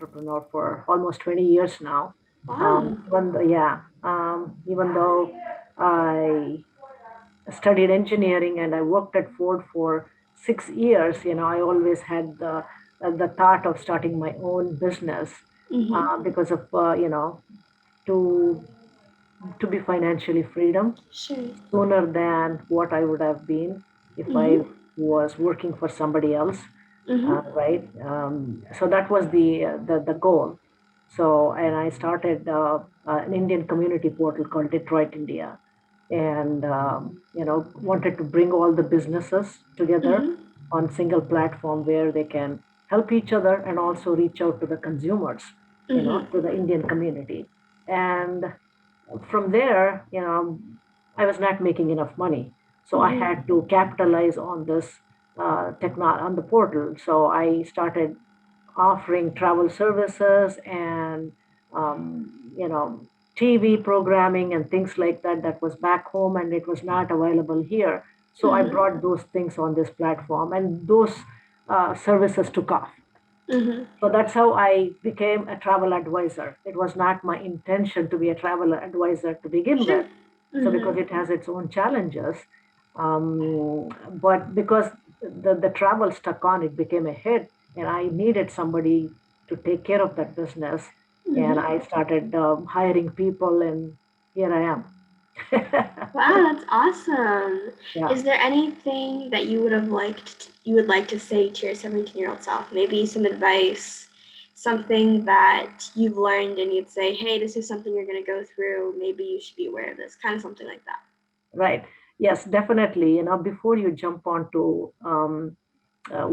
entrepreneur for almost 20 years now. Wow. Even though I studied engineering and I worked at Ford for 6 years, I always had the thought of starting my own business Mm-hmm. because of, to to be financially freedom Sure. sooner than what I would have been if I Mm-hmm. was working for somebody else, Mm-hmm. right? So that was the goal. So, and I started an Indian community portal called Detroit India, and wanted to bring all the businesses together Mm-hmm. on single platform where they can help each other and also reach out to the consumers, Mm-hmm. to the Indian community. And from there, I was not making enough money, so I Mm-hmm. had to capitalize on this on the portal. So I started offering travel services and TV programming and things like that that was back home and it was not available here. So I Mm-hmm. brought those things on this platform, and those services took off. Mm-hmm. So that's how I became a travel advisor. It was not my intention to be a travel advisor to begin Sure. with. So Mm-hmm. because it has its own challenges, but because the travel stuck on, it became a hit, and I needed somebody to take care of that business, and Mm-hmm. I started hiring people, and here I am. Wow, that's awesome. Yeah. Is there anything that you would like to say to your 17-year-old self? Maybe some advice, something that you've learned and you'd say, hey, this is something you're going to go through. Maybe you should be aware of this, kind of something like that. Right. Yes, definitely. Before you jump on to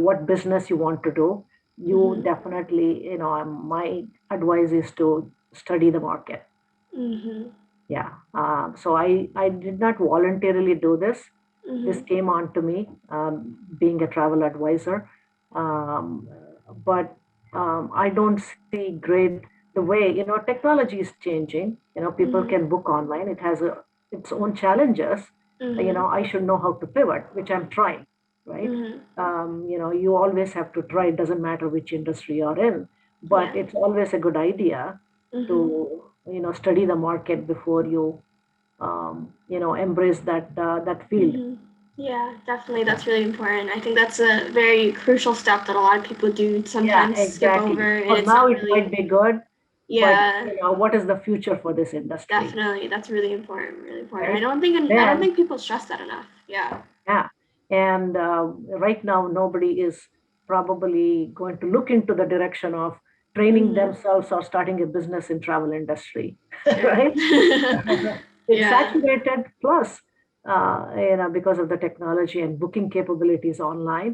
what business you want to do, you Mm-hmm. definitely, my advice is to study the market. Mm-hmm. Yeah. So I did not voluntarily do this. This Mm-hmm. came on to me, being a travel advisor. Um, but I don't see great the way, technology is changing. People Mm-hmm. can book online. It has its own challenges. Mm-hmm. I should know how to pivot, which I'm trying, right? Mm-hmm. You always have to try. It doesn't matter which industry you're in, but Yeah. it's always a good idea Mm-hmm. to study the market before you embrace that field. Mm-hmm. Yeah, definitely. Yeah, That's really important. I think that's a very crucial step that a lot of people do yeah, sometimes skip exactly. over, and For it's now not it might really. be good, but Yeah, what is the future for this industry, definitely. That's really important. Really important. right? I don't Then, think people stress that enough. Yeah. yeah, and right now nobody is probably going to look into the direction of training Mhm. themselves or starting a business in travel industry, Sure. right? It's Yeah. saturated. Plus, because of the technology and booking capabilities online,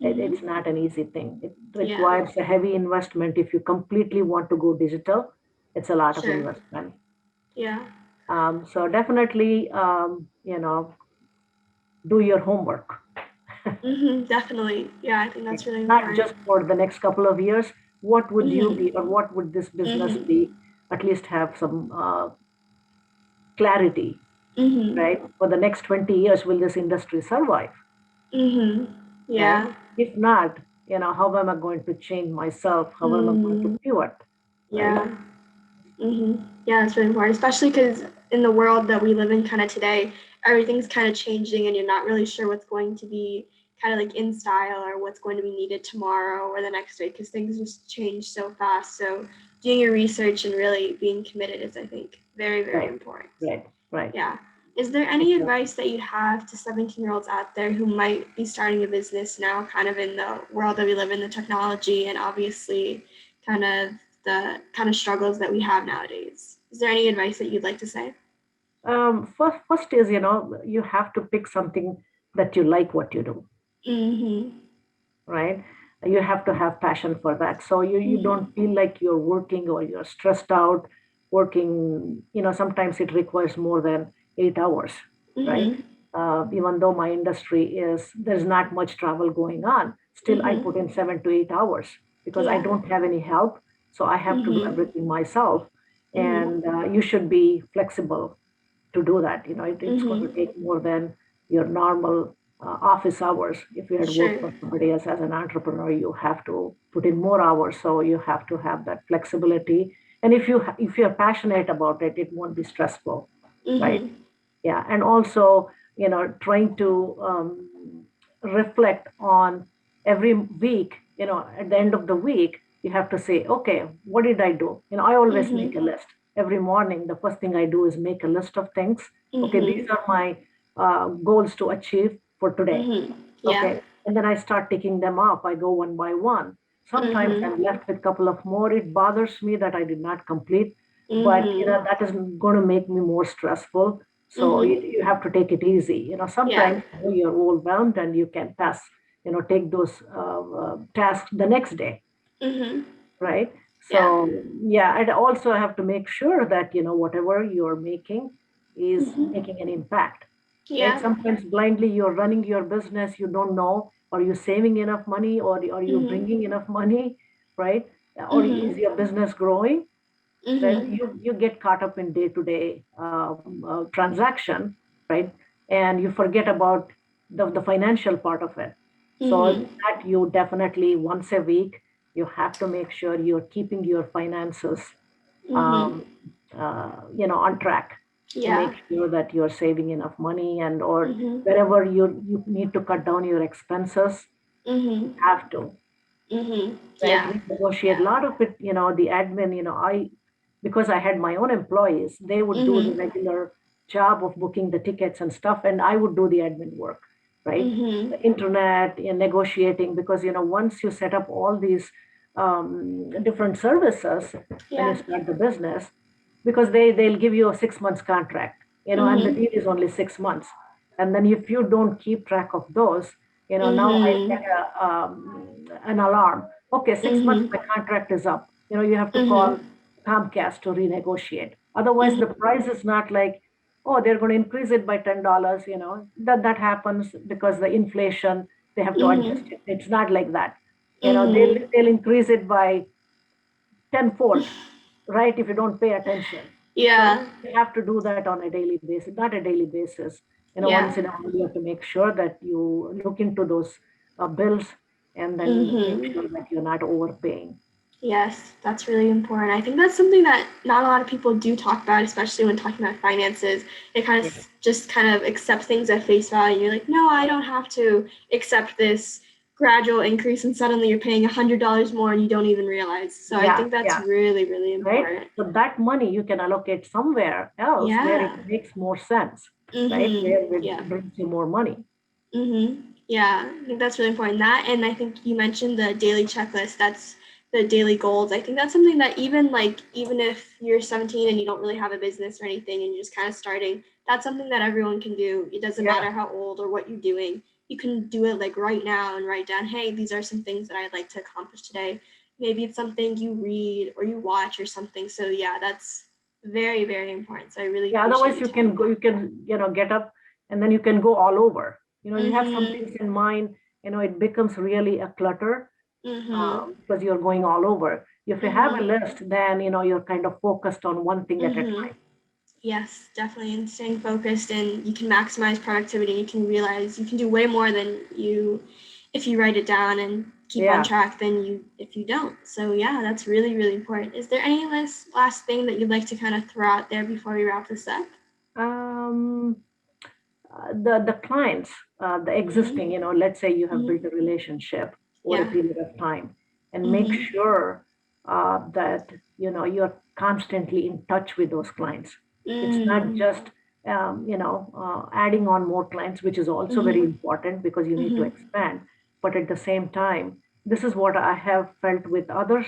Mhm. it's not an easy thing. It Yeah. requires a heavy investment. If you completely want to go digital, it's a lot of Sure. investment. Yeah. So definitely, do your homework. Mhm. Definitely. Yeah, I think that's really Not important. just for the next couple of years. What would you Mhm. be, or what would this business Mhm. be? At least have some clarity, Mhm. right? For the next 20 years, will this industry survive, Mhm. right? Yeah. If not, how am I going to change myself? How am I going to Mhm. pivot, right? Yeah. Yeah, it's really important, especially because in the world that we live in kind of today, everything's kind of changing and you're not really sure what's going to be kind of like in style or what's going to be needed tomorrow or the next day because things just change so fast. So doing your research and really being committed is, I think, very, very Right, important. right, right. Yeah. Is there any Exactly. advice that you'd have to 17-year-olds out there who might be starting a business now, kind of in the world that we live in, the technology, and obviously kind of the kind of struggles that we have nowadays? Is there any advice that you'd like to say? First is, you have to pick something that you like what you do, Mm-hmm. right? You have to have passion for that. So you Mm-hmm. don't feel like you're working or you're stressed out working. Sometimes it requires more than 8 hours, right? Mm-hmm. Even though my industry there's not much travel going on, still I Mm-hmm. put in 7 to 8 hours because I Yeah. don't have any help. So I have to do Mm-hmm. everything myself. Mm-hmm. And you should be flexible to do that. It's going to Mm-hmm. take more than your normal office hours. If you had worked Sure. for somebody else as an entrepreneur, you have to put in more hours, so you have to have that flexibility. And if you're passionate about it, it won't be stressful, right? Mhm. Yeah, and also, trying to reflect on every week. At the end of the week, you have to say, okay, what did I do? I always make a Mhm. list every morning. The first thing I do is make a list of things. Okay, these Mhm. are my goals to achieve for today. Mhm. Yeah. Okay, and then I start ticking them off. I go one by one. Sometimes Mhm. I'm left with a couple of more. It bothers me that I did not complete, but Mhm. that is going to make me more stressful. So Mhm. you have to take it easy. Yeah. Sometimes you're overwhelmed and you can pass. Take those tasks the next day, Mhm. right? Yeah. So yeah, and also have to make sure that whatever you're making is Mhm. making an impact, right? Yeah. Sometimes blindly you're running your business, you don't know, are you saving enough money, or are you Mhm. bringing enough money, right? Or is Mhm. your business growing? Then Mhm. you get caught up in day-to-day transaction, right? And you forget about the financial part of it. So Mhm. that you definitely once a week you have to make sure you're keeping your finances Mhm. um, on track, to make Yeah. sure that you're saving enough money, and or Mhm. wherever you need to cut down your expenses, Mhm. have to, Mhm. right? Yeah. Renegotiate a Yeah. lot of it. The admin, because I had my own employees, they would do the Mhm. regular job of booking the tickets and stuff, and I would do the admin work, right? Mhm. The internet and negotiating, because once you set up all these different services when you Yeah. start the business, because they'll give you a 6 months contract, and the Mhm. deal is only 6 months, and then if you don't keep track of those, now I get Mhm. an alarm. Okay, 6 months, Mhm. my contract is up. You have to call Mhm. Comcast to renegotiate. Otherwise, the Mhm. price is not like, oh, they're going to increase it by $10. That happens because the inflation, they have to adjust Mhm. it. It's not like that. Mhm. They'll increase it by tenfold, right? If you don't pay attention. So Yeah. you have to do that on a daily basis, not a daily basis. Yeah. Once in a while, you have to make sure that you look into those bills, and then make Mhm. sure that you're not overpaying. Yes, that's really important. I think that's something that not a lot of people do talk about, especially when talking about finances. They kind Yeah. of just kind of accept things at face value. You're like, no, I don't have to accept this gradual increase, and suddenly you're paying $100 more and you don't even realize. So I Yeah, think that's yeah, really, really right. important. So that money you can allocate somewhere else where it Yeah. makes more sense, right? Mhm. Where it Yeah. brings you more money. Yeah, I think that's really important. That, and I think you mentioned the daily checklist. That's the daily goals. I think that's something that even if you're 17 and you don't really have a business or anything and you're just kind of starting, that's something that everyone can do. It doesn't Yeah. matter how old or what you're doing. You can do it like right now and write down, hey, these are some things that I'd like to accomplish today. Maybe it's something you read or you watch or something. So yeah, that's very, very important. So I really Yeah, appreciate otherwise you you telling can me go, that. you can, get up, and then you can go all over. You have some Mhm. things in mind, it becomes really a clutter, Mhm. because you're going all over. If you have a Mhm. list, then you're kind of focused on one thing at a Mhm. time. Yes, definitely. And staying focused, and you can maximize productivity. You can realize you can do way more than you if you write it down and keep on Yeah. track than you if you don't. So yeah, that's really, really important. Is there any last thing that you'd like to kind of throw out there before we wrap this up? Um, the clients, the existing, Mhm. let's say you have Mhm. built a relationship over a Yeah. period of time, and make Mhm. sure that you're constantly in touch with those clients. It's not Mm. just adding on more clients, which is also very Mhm. important because you need to Mhm. expand. But at the same time, this is what I have felt with other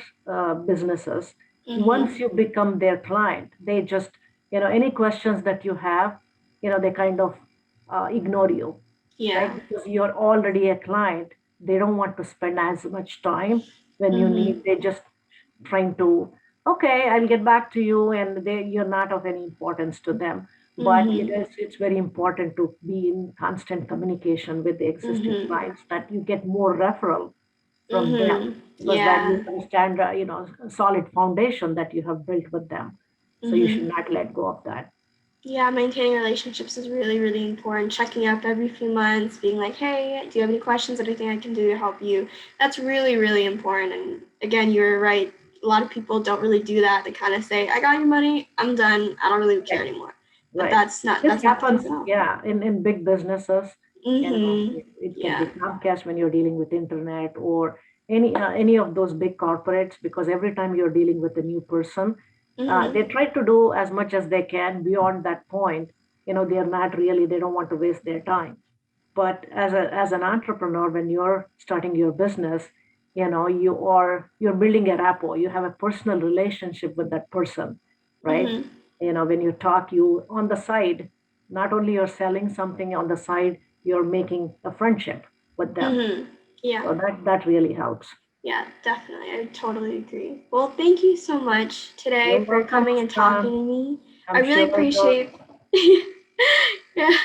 businesses. Once Mhm. you become their client, they just, any questions that you have, they kind of ignore you, right? Yeah. Because you're already a client. They don't want to spend as much time when you need. Mhm. They just trying to, okay, I'll get back to you, and you're not of any importance to them. But Mhm. it's very important to be in constant communication with the existing Mhm. clients, that you get more referral from them, Mhm. because then you Yeah. can stand a solid foundation that you have built with them. So you should Mhm. not let go of that. Yeah, maintaining relationships is really, really important. Checking up every few months, being like, hey, do you have any questions, anything I can do to help you? That's really, really important. And again, you're right. A lot of people don't really do that. They kind of say, I got your money, I'm done, I don't really care Right. anymore. But Right. This that's not the case happens, at all. yeah, in big businesses. Mm-hmm. It can be Yeah. Comcast when you're dealing with internet or any of those big corporates, because every time you're dealing with a new person, they Mm-hmm. try to do as much as they can beyond that point. They're not really, they don't want to waste their time. But as an entrepreneur, when you're starting your business, you're building a rapport. You have a personal relationship with that person, right? Mm-hmm. When you talk, you on the side, not only you're selling something on the side, you're making a friendship with them. Mm-hmm. Yeah. So that really helps. Yeah, definitely. I totally agree. Well, thank you so much You're today for welcome, coming and talking Muskan. to me. I I'm really sure it was. appreciate Yeah.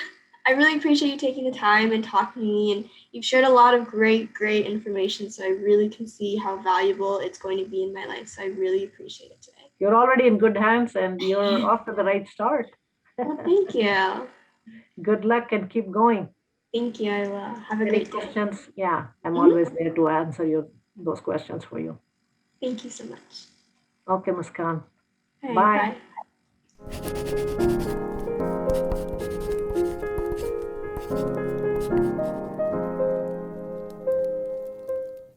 I really appreciate you taking the time and talking to me, and you've shared a lot of great, great information, so I really can see how valuable it's going to be in my life. So I really appreciate it You're already in good hands and you're today. off to the right start. Well, thank you. Good luck and keep going. Thank you. I will. Have a Any great day. questions? Yeah, I'm Hmm. always there to answer those questions for you. Thank you so much. Okay, Muskan. All right, Bye. bye.